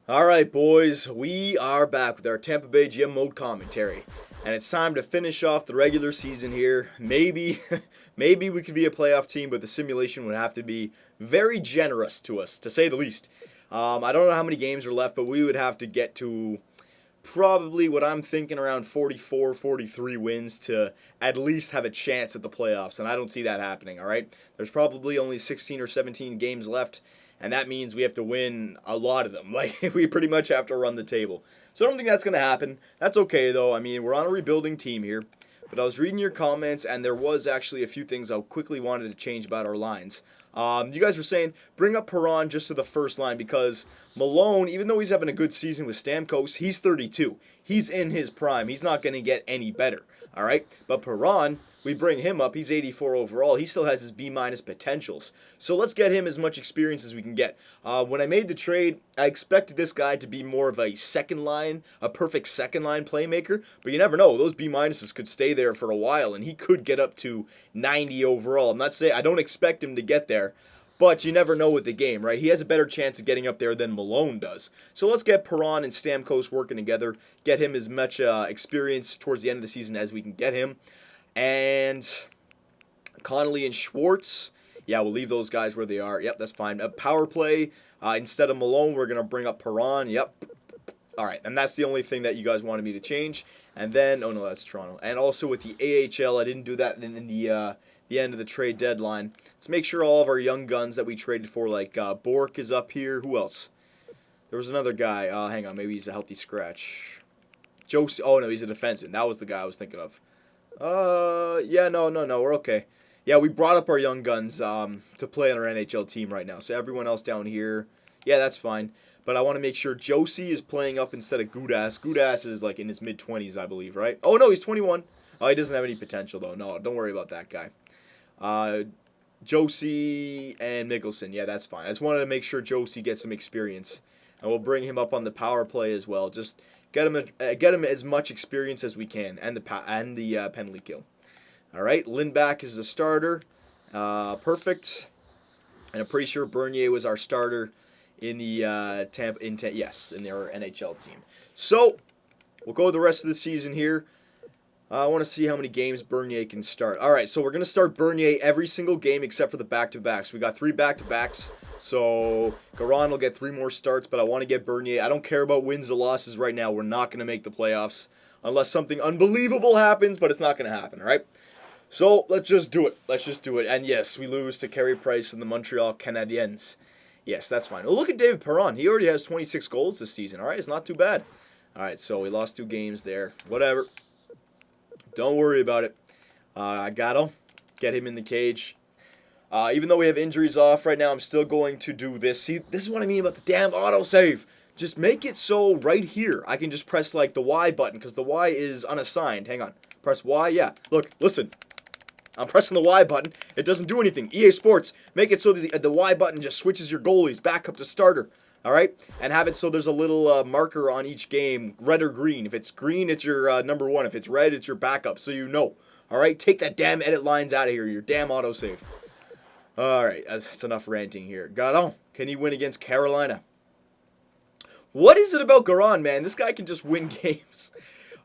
All right, boys, we are back with our Tampa Bay GM mode commentary, and it's time to finish off the regular season here. Maybe, maybe we could be a playoff team, but the simulation would have to be very generous to us, to say the least. I don't know how many games are left, but we would have to get to probably what I'm thinking around 44, 43 wins to at least have a chance at the playoffs, and I don't see that happening, all right? There's probably only 16 or 17 games left, and that means we have to win a lot of them. Like, we pretty much have to run the table. So I don't think that's going to happen. That's okay, though. I mean, we're on a rebuilding team here. But I was reading your comments, and there was actually a few things I quickly wanted to change about our lines. You guys were saying bring up Perron just to the first line because Malone, even though he's having a good season with Stamkos, he's 32. He's in his prime. He's not going to get any better. All right, but Perron, we bring him up. He's 84 overall. He still has his B minus potentials. So let's get him as much experience as we can get. When I made the trade, I expected this guy to be more of a second line, a perfect second line playmaker. But you never know; those B minuses could stay there for a while, and he could get up to 90 overall. I'm not saying I don't expect him to get there. But you never know with the game, right? He has a better chance of getting up there than Malone does. So let's get Perron and Stamkos working together, get him as much experience towards the end of the season as we can get him. And Connolly and Schwartz, yeah, we'll leave those guys where they are. Yep, that's fine. A power play, instead of Malone, we're going to bring up Perron. Yep. All right, and that's the only thing that you guys wanted me to change. And then, oh no, that's Toronto. And also with the AHL, I didn't do that in the end of the trade deadline. Let's make sure all of our young guns that we traded for, like Bork is up here. Who else? There was another guy. Hang on, maybe he's a healthy scratch. Josie. Oh no, he's a defenseman. That was the guy I was thinking of. Yeah, no, we're okay. Yeah, we brought up our young guns to play on our NHL team right now. So everyone else down here, yeah, that's fine. But I want to make sure Josie is playing up instead of Gudas. Gudas is like in his mid-20s, I believe, right? Oh no, he's 21. Oh, he doesn't have any potential though. No, don't worry about that guy. Uh, Josie and Mickelson, yeah, that's fine. I just wanted to make sure Josie gets some experience, and we'll bring him up on the power play as well. Just get him as much experience as we can, and the penalty kill. All right, Lindback is the starter, perfect, and I'm pretty sure Bernier was our starter in the yes, in their NHL team. So we'll go the rest of the season here. I want to see how many games Bernier can start. All right, so we're going to start Bernier every single game except for the back-to-backs. We got 3 back-to-backs, so Garon will get 3 more starts, but I want to get Bernier. I don't care about wins or losses right now. We're not going to make the playoffs unless something unbelievable happens, but it's not going to happen, all right? So let's just do it. Let's just do it. And yes, we lose to Carey Price and the Montreal Canadiens. Yes, that's fine. Well, look at David Perron. He already has 26 goals this season, all right? It's not too bad. All right, so we lost 2 games there. Whatever. Don't worry about it. I got him. Get him in the cage. Even though we have injuries off right now, I'm still going to do this. See, this is what I mean about the damn autosave. Just make it so right here, I can just press like the Y button because the Y is unassigned. Hang on. Press Y. Yeah. Look, listen. I'm pressing the Y button. It doesn't do anything. EA Sports, make it so that the Y button just switches your goalies back up to starter. All right, and have it so there's a little marker on each game, red or green. If it's green, it's your number 1. If it's red, it's your backup, so you know. All right, take that damn edit lines out of here, your damn autosave. All right, that's enough ranting here. Garon, can he win against Carolina? What is it about Garon, man? This guy can just win games.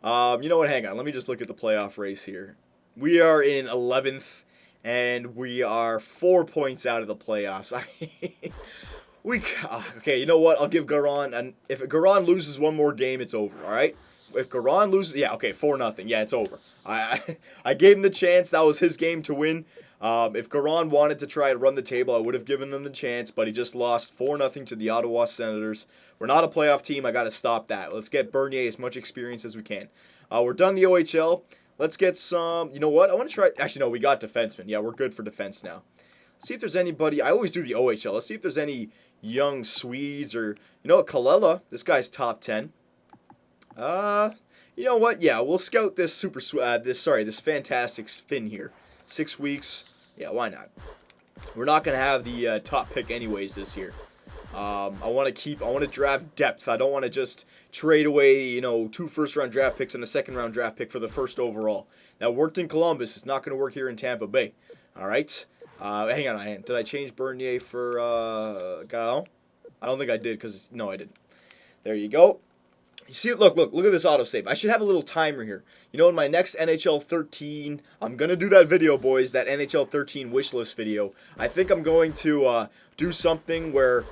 You know what? Hang on, let me just look at the playoff race here. We are in 11th, and we are 4 points out of the playoffs. Okay, you know what? I'll give Garon, and if Garon loses one more game, it's over. All right. If Garon loses, yeah, okay, 4-0. Yeah, it's over. I gave him the chance. That was his game to win. If Garon wanted to try and run the table, I would have given them the chance, but he just lost 4-0 to the Ottawa Senators. We're not a playoff team. I got to stop that. Let's get Bernier as much experience as we can. We're done the OHL. Let's get some. You know what? I want to try. Actually, no, we got defensemen. Yeah, we're good for defense now. See if there's anybody. I always do the OHL. Let's see if there's any young Swedes or Kalela. This guy's top 10. You know what? Yeah, we'll scout this this fantastic Finn here. 6 weeks. Yeah, why not? We're not gonna have the top pick anyways this year. I want to draft depth. I don't want to just trade away 2 first-round draft picks and a second-round draft pick for the first overall. That worked in Columbus. It's not going to work here in Tampa Bay. All right. Hang on. Did I change Bernier for Gaon? I don't think I did no, I didn't. There you go. You see, look at this autosave. I should have a little timer here. You know, in my next NHL 13, I'm going to do that video, boys, that NHL 13 wishlist video. I think I'm going to do something where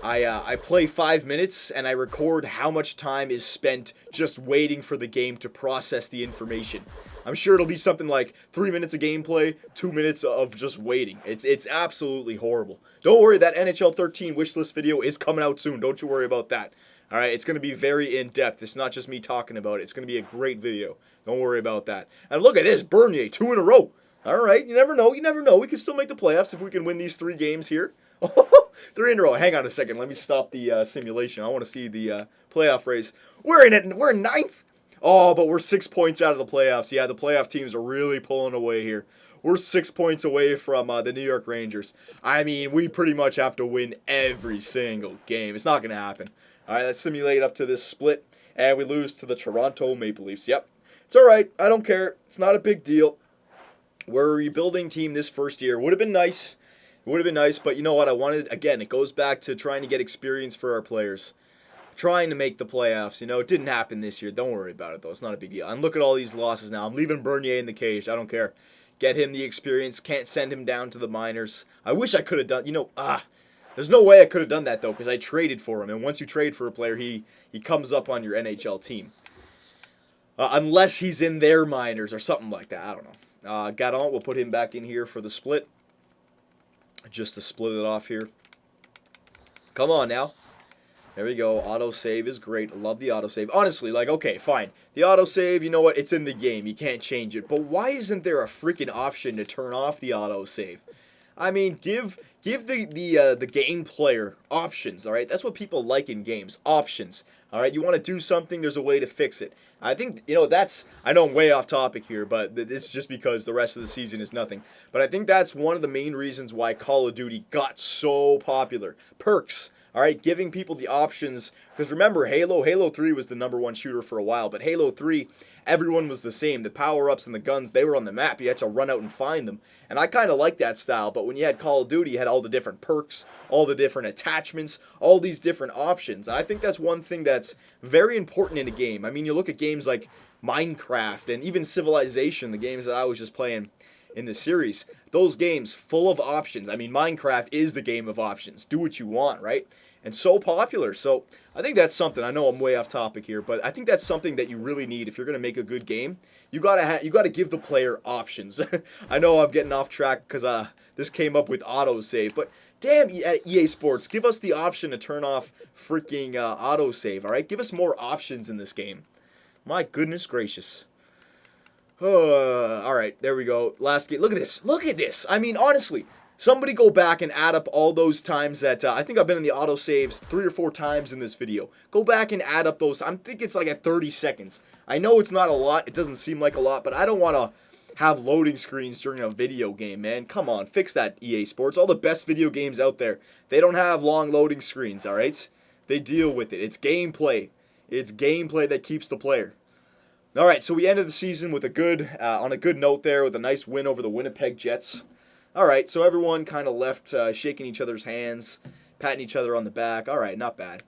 I play 5 minutes and I record how much time is spent just waiting for the game to process the information. I'm sure it'll be something like 3 minutes of gameplay, 2 minutes of just waiting. It's absolutely horrible. Don't worry, that NHL 13 wishlist video is coming out soon. Don't you worry about that. All right, it's going to be very in-depth. It's not just me talking about it. It's going to be a great video. Don't worry about that. And look at this, Bernier, 2 in a row. All right, you never know. You never know. We can still make the playoffs if we can win these 3 games here. 3 in a row. Hang on a second. Let me stop the simulation. I want to see the playoff race. We're in it. We're in 9th. Oh, but we're 6 points out of the playoffs. Yeah, the playoff teams are really pulling away here. We're 6 points away from the New York Rangers. I mean, we pretty much have to win every single game. It's not going to happen. All right, let's simulate up to this split, and we lose to the Toronto Maple Leafs. Yep, it's all right. I don't care. It's not a big deal. We're a rebuilding team this first year. Would have been nice. It would have been nice, but you know what? I wanted, again, it goes back to trying to get experience for our players. Trying to make the playoffs. You know, it didn't happen this year. Don't worry about it, though. It's not a big deal. And look at all these losses now. I'm leaving Bernier in the cage. I don't care. Get him the experience. Can't send him down to the minors. I wish I could have done, there's no way I could have done that, though, because I traded for him. And once you trade for a player, he comes up on your NHL team. Unless he's in their minors or something like that. I don't know. Gadon, we'll put him back in here for the split. Just to split it off here. Come on now. There we go. Autosave is great. Love the autosave. Honestly, okay, fine. The autosave, you know what? It's in the game. You can't change it. But why isn't there a freaking option to turn off the autosave? I mean, give the game player options, all right? That's what people like in games, options, all right? You want to do something, there's a way to fix it. I think, I know I'm way off topic here, but it's just because the rest of the season is nothing. But I think that's one of the main reasons why Call of Duty got so popular. Perks. All right, giving people the options, because remember, Halo 3 was the #1 shooter for a while, but Halo 3, everyone was the same. The power-ups and the guns, they were on the map. You had to run out and find them, and I kind of like that style, but when you had Call of Duty, you had all the different perks, all the different attachments, all these different options, and I think that's one thing that's very important in a game. I mean, you look at games like Minecraft and even Civilization, the games that I was just playing in the series, those games full of options. I mean, Minecraft is the game of options. Do what you want, right? And so popular. So I think that's something. I know I'm way off topic here, but I think that's something that you really need if you're going to make a good game. You gotta give the player options. I know I'm getting off track because this came up with autosave, but damn, EA Sports, give us the option to turn off freaking autosave. All right, give us more options in this game. My goodness gracious. All right, there we go. Last game. Look at this. Look at this. I mean, honestly. Somebody go back and add up all those times that, I think I've been in the autosaves 3 or 4 times in this video. Go back and add up those. I think it's like at 30 seconds. I know it's not a lot. It doesn't seem like a lot, but I don't want to have loading screens during a video game, man. Come on, fix that, EA Sports. All the best video games out there, they don't have long loading screens, all right? They deal with it. It's gameplay. It's gameplay that keeps the player. All right, so we ended the season with on a good note there with a nice win over the Winnipeg Jets. All right, so everyone kind of left shaking each other's hands, patting each other on the back. All right, not bad.